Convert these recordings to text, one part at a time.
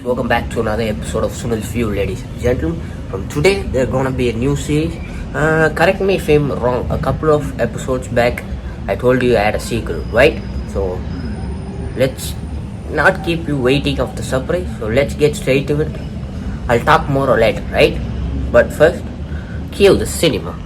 welcome back to another episode of Sunil's View, ladies and gentlemen. From today, there's gonna be a new series. Correct me if I'm wrong. A couple of episodes back, I told you I had a sequel, right? So let's not keep you waiting of the surprise. So let's get straight to it. I'll talk more or later, right? But first, cue the cinema.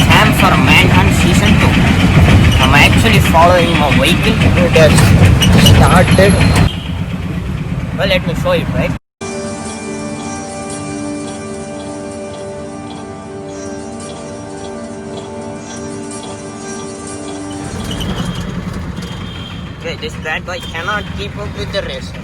Sam for Manhunt Season 2. I'm actually following my vehicle. It has started. Well, let me show you, right? Okay, this bad boy cannot keep up with the rest.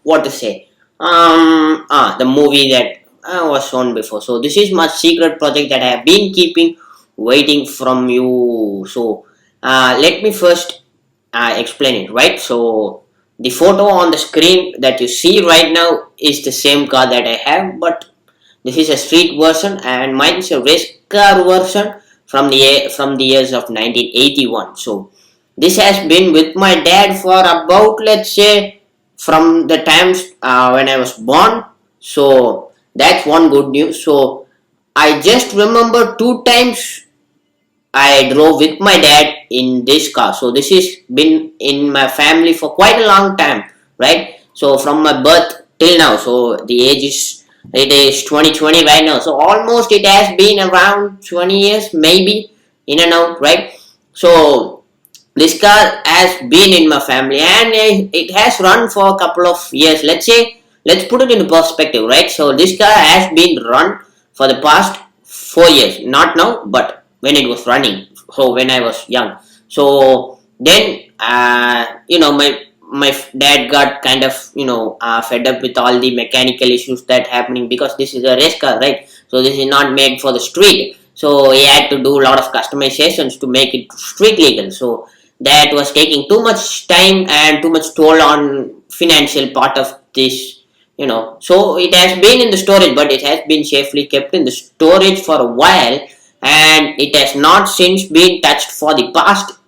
What to say? The movie that was shown before. So this is my secret project that I have been keeping waiting from you. So let me first explain it, right? So the photo on the screen that you see right now is the same car that I have, but this is a street version and mine is a race car version from the years of 1981. So this has been with my dad for about, let's say, from the times when I was born. So that's one good news. So I just remember 2 times I drove with my dad in this car. So this has been in my family for quite a long time, right? So from my birth till now. So the age is, it is 2020 right now. So almost it has been around 20 years, maybe in and out, right? So this car has been in my family and it has run for a couple of years. Let's put it into perspective, right? So this car has been run for the past 4 years, not now, but when it was running. So when I was young. So then, my dad got kind of, fed up with all the mechanical issues that happening because this is a race car, right? So this is not made for the street. So he had to do a lot of customizations to make it street legal. So that was taking too much time and too much toll on financial part of this, so it has been in the storage, but it has been safely kept in the storage for a while and it has not since been touched for the past,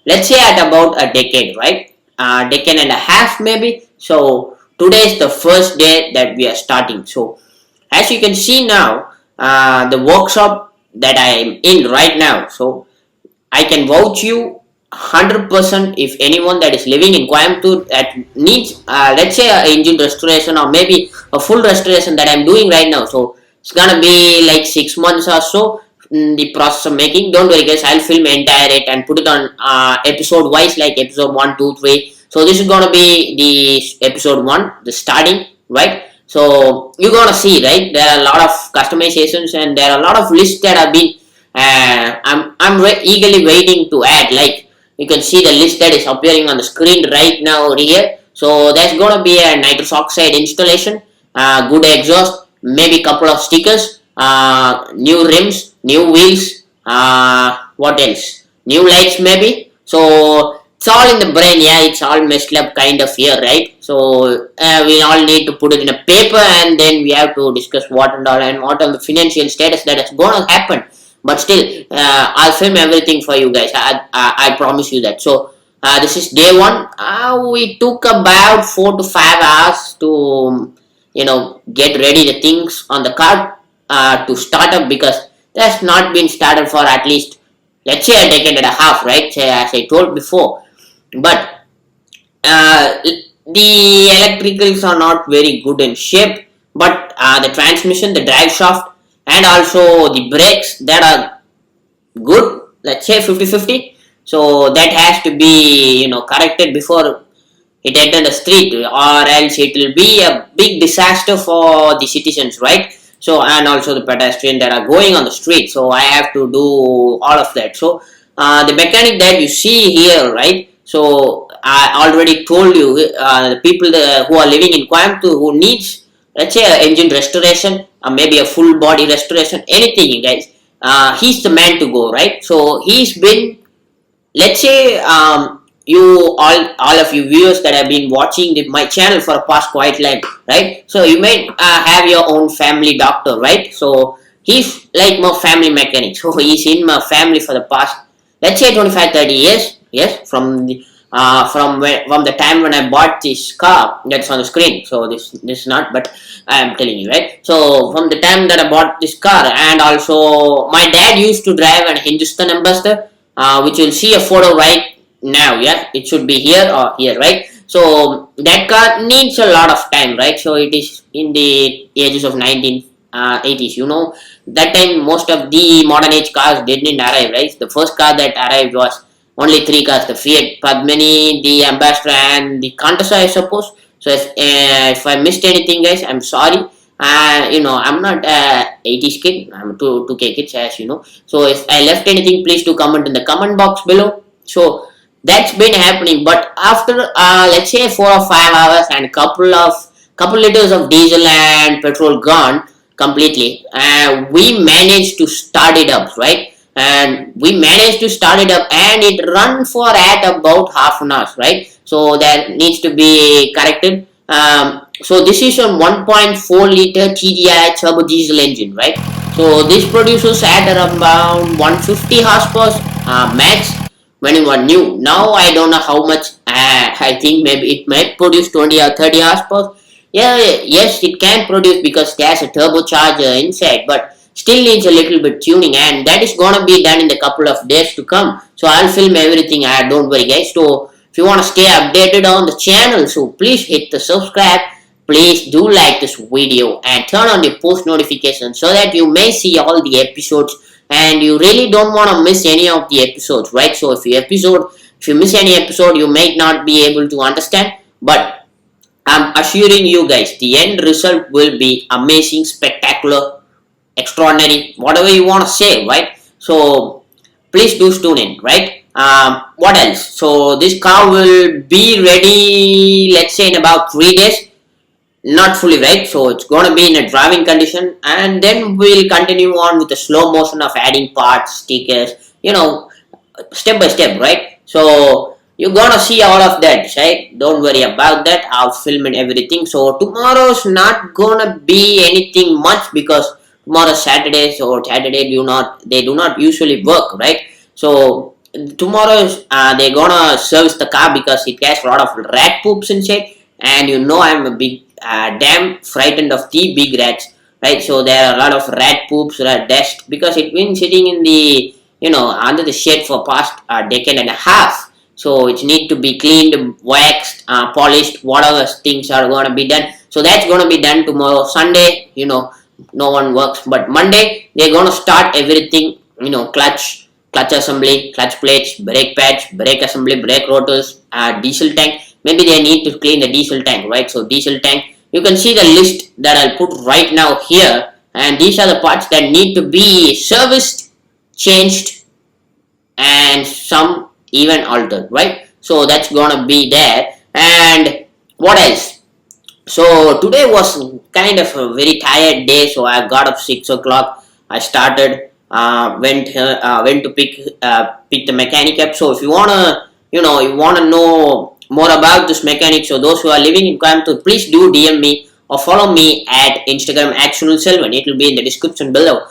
let's say, at about a decade, right? A decade and a half maybe. So today is the first day that we are starting. So as you can see now, the workshop that I am in right now, so I can vouch you 100% if anyone that is living in Coimbatore that needs, let's say, an engine restoration or maybe a full restoration that I'm doing right now. So it's gonna be like 6 months or so in the process of making. Don't worry, guys. I'll film entire it and put it on episode wise, like episode 1, 2, 3. So this is gonna be the episode 1, the starting, right? So you're gonna see, right? There are a lot of customizations and there are a lot of lists that have been. I'm eagerly waiting to add. Like you can see the list that is appearing on the screen right now here. So there's gonna be a nitrous oxide installation, good exhaust, maybe a couple of stickers, new rims, new wheels, what else? New lights maybe. So it's all in the brain, yeah, it's all messed up kind of here, right? So we all need to put it in a paper and then we have to discuss what and what all the financial status that is gonna happen. But still, I'll film everything for you guys. I promise you that. So this is day 1. We took about 4 to 5 hours to get ready the things on the car to start up, because that's not been started for at least, let's say, a decade and a half, right? As I told before. But the electricals are not very good in shape, but the transmission, the drive shaft, and also the brakes, that are good, let's say 50-50. So that has to be, corrected before it enter the street, or else it will be a big disaster for the citizens, right? So, and also the pedestrian that are going on the street. So I have to do all of that. So the mechanic that you see here, right? So I already told you, the people who are living in Coimbatore who needs, let's say, a engine restoration, or maybe a full body restoration, anything, guys, he's the man to go, right? So he's been, let's say, you all of you viewers that have been watching my channel for past quite long, right? So you may have your own family doctor, right? So he's like my family mechanic. So he's in my family for the past, let's say, 25-30 years. Yes, from the time when I bought this car that's on the screen. So this is not, but I am telling you, right? So from the time that I bought this car, and also my dad used to drive an Hindustan Ambassador, which you'll see a photo right now. Yeah, it should be here or here, right? So that car needs a lot of time, right? So it is in the ages of 1980s. That time most of the modern age cars didn't arrive, right? The first car that arrived was only three cars: the Fiat Padmini, the Ambassador, and the Contessa, I suppose. So if I missed anything, guys, I'm sorry. I'm not 80s kid. I'm 2K kids, as you know. So if I left anything, please do comment in the comment box below. So that's been happening. But after let's say 4 or 5 hours and couple liters of diesel and petrol gone completely, we managed to start it up, right? And we managed to start it up, and it run for at about half an hour, right? So that needs to be corrected. So this is a 1.4 liter TDI turbo diesel engine, right? So this produces at around 150 horsepower max when it was new. Now I don't know how much. I think maybe it might produce 20 or 30 horsepower. Yeah, yes, it can produce because there's a turbocharger inside, but still needs a little bit tuning, and that is gonna be done in the couple of days to come. So I'll film everything. Don't worry, guys. So if you want to stay updated on the channel, so please hit the subscribe. Please do like this video and turn on the post notifications so that you may see all the episodes, and you really don't want to miss any of the episodes, right? So if you miss any episode, you might not be able to understand, but I'm assuring you guys, the end result will be amazing, spectacular, extraordinary, whatever you want to say, right? So please do tune in, right? What else? So this car will be ready, let's say, in about 3 days. Not fully, right? So it's going to be in a driving condition, and then we'll continue on with the slow motion of adding parts, stickers, step by step, right? So you're gonna see all of that, right? Don't worry about that. I'll film and everything. So tomorrow's not gonna be anything much because tomorrow Saturday, so Saturday they do not usually work, right? So tomorrow they're gonna service the car because it has a lot of rat poops inside, and I'm a big damn frightened of the big rats, right? So there are a lot of rat poops, rat dust, because it's been sitting in the under the shed for past decade and a half. So it need to be cleaned, waxed, polished, whatever things are gonna be done. So that's gonna be done tomorrow. Sunday, no one works, but Monday they're gonna start everything. Clutch assembly, clutch plates, brake pads, brake assembly, brake rotors, diesel tank. Maybe they need to clean the diesel tank, right? So diesel tank, you can see the list that I'll put right now here, and these are the parts that need to be serviced, changed, and some even altered, right? So that's gonna be there. And what else? So today was kind of a very tired day, so I got up 6 o'clock. I started, went to pick the mechanic up. So if you wanna know more about this mechanic, so those who are living in Coimbatore, please do DM me or follow me at Instagram at Sunil7. It will be in the description below.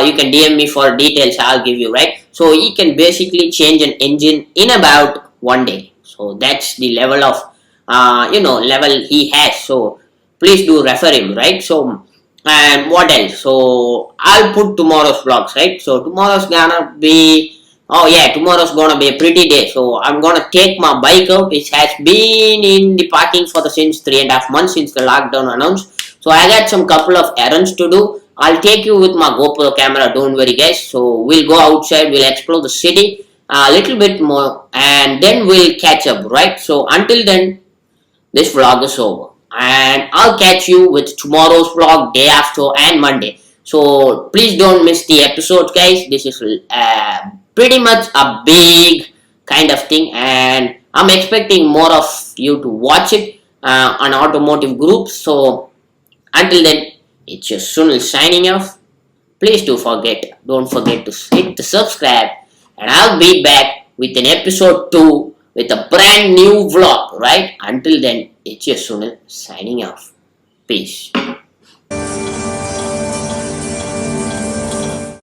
You can DM me for details. I'll give you, right? So he can basically change an engine in about 1 day. So that's the level of level he has. So please do refer him, right? So, and what else? So I'll put tomorrow's vlogs, right? So tomorrow's gonna be Oh yeah, tomorrow's gonna be a pretty day. So I'm gonna take my bike out. It has been in the parking for the since 3.5 months since the lockdown announced. So I got some couple of errands to do. I'll take you with my GoPro camera. Don't worry, guys. So we'll go outside. We'll explore the city a little bit more, and then we'll catch up. Right. So until then, this vlog is over. And I'll catch you with tomorrow's vlog, day after, and Monday. So please don't miss the episodes, guys. This is pretty much a big kind of thing, and I'm expecting more of you to watch it on automotive groups. So until then, it's your Sunil signing off. Please don't forget to hit the subscribe, and I'll be back with an episode 2 with a brand new vlog, right? Until then, it's your Sunil signing off. Peace.